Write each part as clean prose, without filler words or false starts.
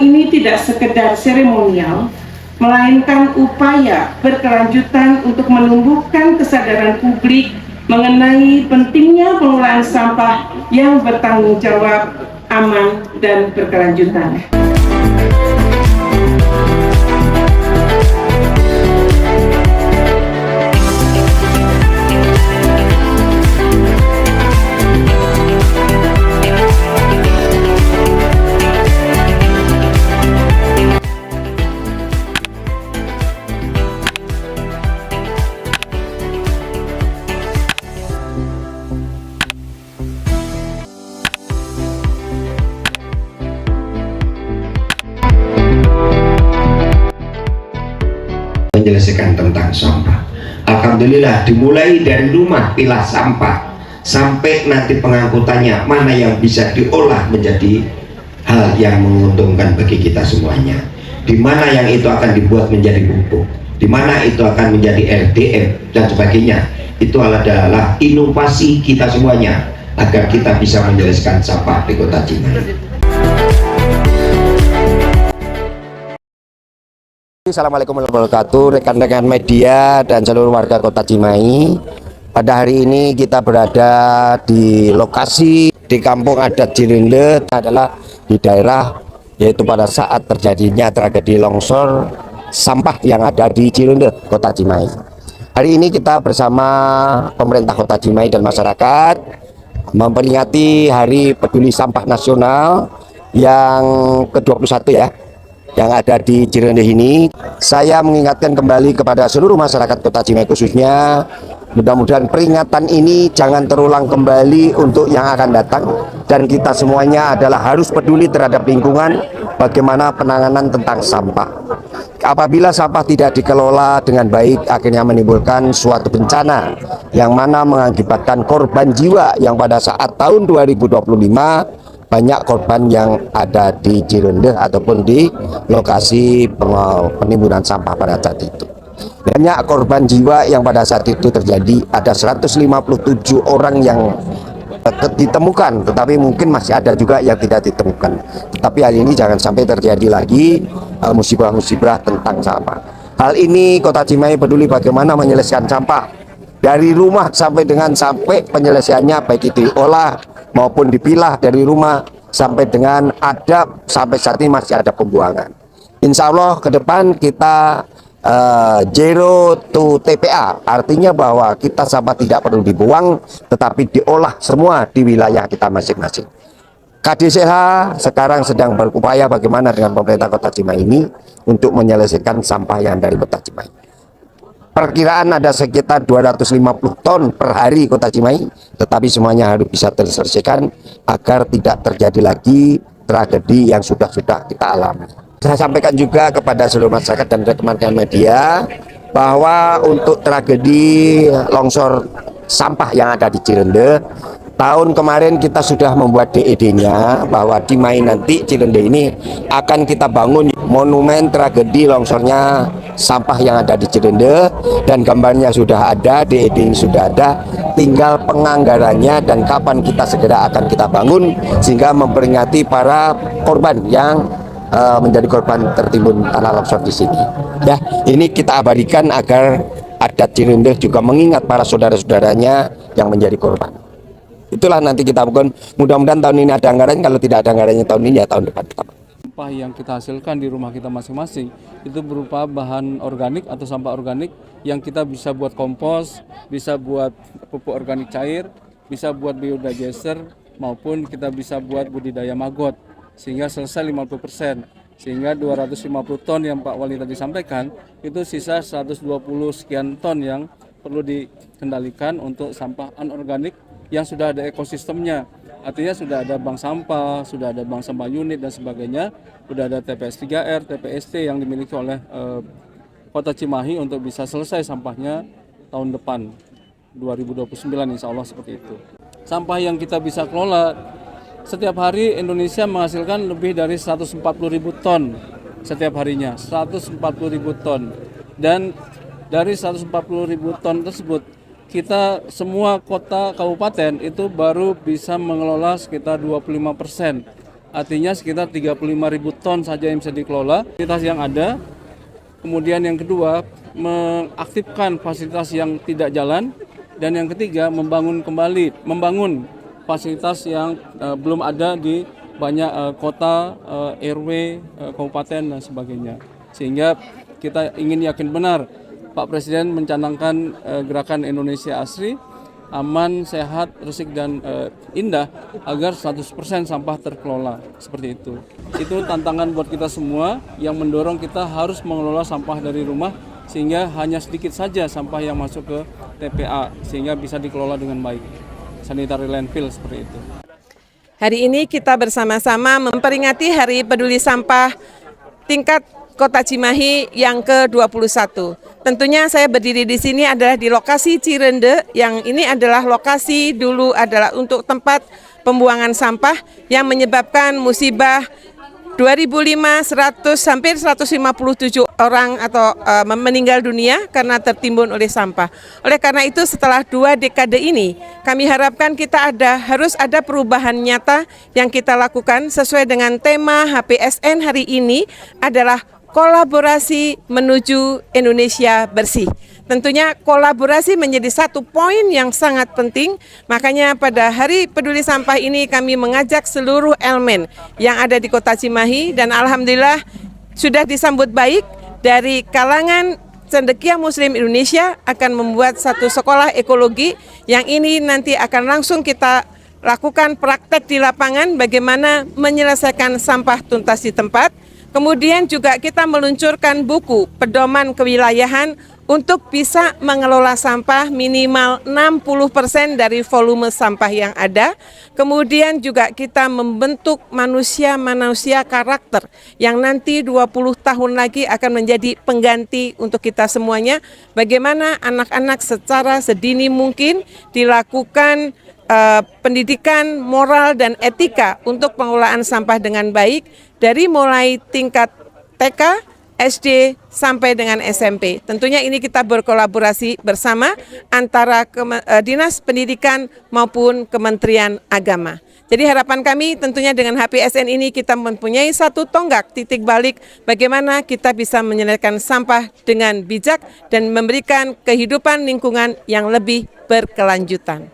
ini tidak sekedar seremonial, melainkan upaya berkelanjutan untuk menumbuhkan kesadaran publik mengenai pentingnya pengelolaan sampah yang bertanggung jawab, aman, dan berkelanjutan. Menyelesaikan tentang sampah. Alhamdulillah, dimulai dari rumah pilah sampah sampai nanti pengangkutannya mana yang bisa diolah menjadi hal yang menguntungkan bagi kita semuanya, di mana yang itu akan dibuat menjadi pupuk, di mana itu akan menjadi RDM dan sebagainya. Itu adalah inovasi kita semuanya agar kita bisa menyelesaikan sampah di Kota Cimahi. Assalamualaikum warahmatullahi wabarakatuh, rekan-rekan media dan seluruh warga Kota Cimahi. Pada hari ini kita berada di lokasi di Kampung Adat Cirende, adalah di daerah yaitu pada saat terjadinya tragedi longsor sampah yang ada di Cirende, Kota Cimahi. Hari ini kita bersama pemerintah Kota Cimahi dan masyarakat memperingati Hari Peduli Sampah Nasional yang ke-21 ya, yang ada di Cirende ini. Saya mengingatkan kembali kepada seluruh masyarakat Kota Cimahi khususnya, mudah-mudahan peringatan ini jangan terulang kembali untuk yang akan datang, dan kita semuanya adalah harus peduli terhadap lingkungan, bagaimana penanganan tentang sampah. Apabila sampah tidak dikelola dengan baik, akhirnya menimbulkan suatu bencana yang mana mengakibatkan korban jiwa yang pada saat tahun 2025 banyak korban yang ada di Cirende ataupun di lokasi penimbunan sampah pada saat itu. Banyak korban jiwa yang pada saat itu terjadi, ada 157 orang yang ditemukan, tetapi mungkin masih ada juga yang tidak ditemukan. Tetapi hal ini jangan sampai terjadi lagi musibah-musibah tentang sampah. Hal ini Kota Cimahi peduli bagaimana menyelesaikan sampah dari rumah sampai penyelesaiannya, baik itu diolah maupun dipilah dari rumah sampai dengan sampai saat ini masih ada pembuangan. Insya Allah ke depan kita zero to TPA, artinya bahwa kita sampah tidak perlu dibuang tetapi diolah semua di wilayah kita masing-masing. KDCH sekarang sedang berupaya bagaimana dengan pemerintah Kota Cimahi ini untuk menyelesaikan sampah yang dari Kota Cimahi. Perkiraan ada sekitar 250 ton per hari Kota Cimahi, tetapi semuanya harus bisa terselesaikan agar tidak terjadi lagi tragedi yang sudah kita alami. Saya sampaikan juga kepada seluruh masyarakat dan rekan-rekan media bahwa untuk tragedi longsor sampah yang ada di Cirende, tahun kemarin kita sudah membuat DED-nya bahwa di Mei nanti Cirende ini akan kita bangun monumen tragedi longsornya sampah yang ada di Cirende, dan gambarnya sudah ada, DED sudah ada, tinggal penganggarannya dan kapan kita segera akan kita bangun sehingga memperingati para korban yang menjadi korban tertimbun tanah longsor di sini. Ya, ini kita abadikan agar adat Cirende juga mengingat para saudara-saudaranya yang menjadi korban. Itulah nanti kita lakukan. Mudah-mudahan tahun ini ada anggaran, kalau tidak ada anggarannya tahun ini ya tahun depan kita. Sampah yang kita hasilkan di rumah kita masing-masing itu berupa bahan organik atau sampah organik yang kita bisa buat kompos, bisa buat pupuk organik cair, bisa buat biodigester, maupun kita bisa buat budidaya maggot sehingga selesai 50%. Sehingga 250 ton yang Pak Wali tadi sampaikan itu sisa 120 sekian ton yang perlu dikendalikan untuk sampah anorganik yang sudah ada ekosistemnya. Artinya sudah ada bank sampah, sudah ada bank sampah unit dan sebagainya, sudah ada TPS 3R, TPST yang dimiliki oleh Kota Cimahi untuk bisa selesai sampahnya tahun depan 2029 insya Allah seperti itu. Sampah yang kita bisa kelola, setiap hari Indonesia menghasilkan lebih dari 140.000 ton setiap harinya, 140.000 ton. Dan dari 140.000 ton tersebut, kita semua kota kabupaten itu baru bisa mengelola sekitar 25%. artinya sekitar 35.000 ton saja yang bisa dikelola. Fasilitas yang ada, kemudian yang kedua mengaktifkan fasilitas yang tidak jalan, dan yang ketiga membangun fasilitas yang belum ada di banyak kota, RW, kabupaten dan sebagainya. Sehingga kita ingin yakin benar Pak Presiden mencanangkan gerakan Indonesia Asri, aman, sehat, resik, dan indah, agar 100% sampah terkelola, seperti itu. Itu tantangan buat kita semua yang mendorong kita harus mengelola sampah dari rumah, sehingga hanya sedikit saja sampah yang masuk ke TPA, sehingga bisa dikelola dengan baik. Sanitary landfill seperti itu. Hari ini kita bersama-sama memperingati Hari Peduli Sampah tingkat Kota Cimahi yang ke-21. Tentunya saya berdiri di sini adalah di lokasi Cirende, yang ini adalah lokasi dulu adalah untuk tempat pembuangan sampah yang menyebabkan musibah 2005 hampir 157 orang atau meninggal dunia karena tertimbun oleh sampah. Oleh karena itu setelah 2 dekade ini kami harapkan kita harus ada perubahan nyata yang kita lakukan sesuai dengan tema HPSN hari ini adalah kolaborasi menuju Indonesia bersih. Tentunya kolaborasi menjadi satu poin yang sangat penting, makanya pada Hari Peduli Sampah ini kami mengajak seluruh elemen yang ada di Kota Cimahi, dan alhamdulillah sudah disambut baik dari kalangan Cendekia Muslim Indonesia akan membuat satu sekolah ekologi yang ini nanti akan langsung kita lakukan praktek di lapangan bagaimana menyelesaikan sampah tuntas di tempat. Kemudian juga kita meluncurkan buku pedoman kewilayahan untuk bisa mengelola sampah minimal 60% dari volume sampah yang ada. Kemudian juga kita membentuk manusia-manusia karakter yang nanti 20 tahun lagi akan menjadi pengganti untuk kita semuanya. Bagaimana anak-anak secara sedini mungkin dilakukan pendidikan moral dan etika untuk pengelolaan sampah dengan baik dari mulai tingkat TK, SD sampai dengan SMP. Tentunya ini kita berkolaborasi bersama antara Dinas Pendidikan maupun Kementerian Agama. Jadi harapan kami tentunya dengan HPSN ini kita mempunyai satu tonggak titik balik bagaimana kita bisa menyelesaikan sampah dengan bijak dan memberikan kehidupan lingkungan yang lebih berkelanjutan.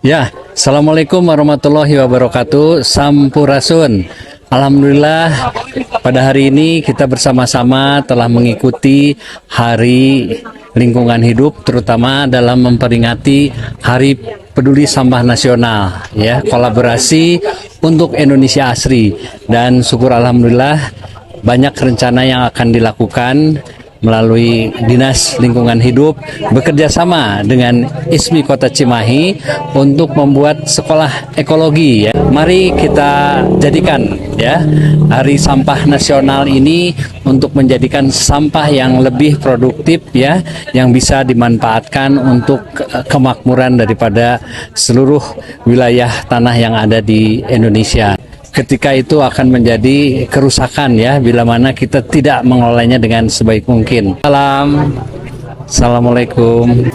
Ya, Assalamualaikum warahmatullahi wabarakatuh. Sampurasun. Alhamdulillah pada hari ini kita bersama-sama telah mengikuti Hari Lingkungan Hidup, terutama dalam memperingati Hari Peduli Sampah Nasional, ya, kolaborasi untuk Indonesia Asri. Dan syukur alhamdulillah banyak rencana yang akan dilakukan melalui Dinas Lingkungan Hidup bekerja sama dengan ISMI Kota Cimahi untuk membuat sekolah ekologi, ya. Mari kita jadikan, ya, Hari Sampah Nasional ini untuk menjadikan sampah yang lebih produktif, ya, yang bisa dimanfaatkan untuk kemakmuran daripada seluruh wilayah tanah yang ada di Indonesia. Ketika itu akan menjadi kerusakan, ya, bila mana kita tidak mengelolanya dengan sebaik mungkin. Assalamualaikum.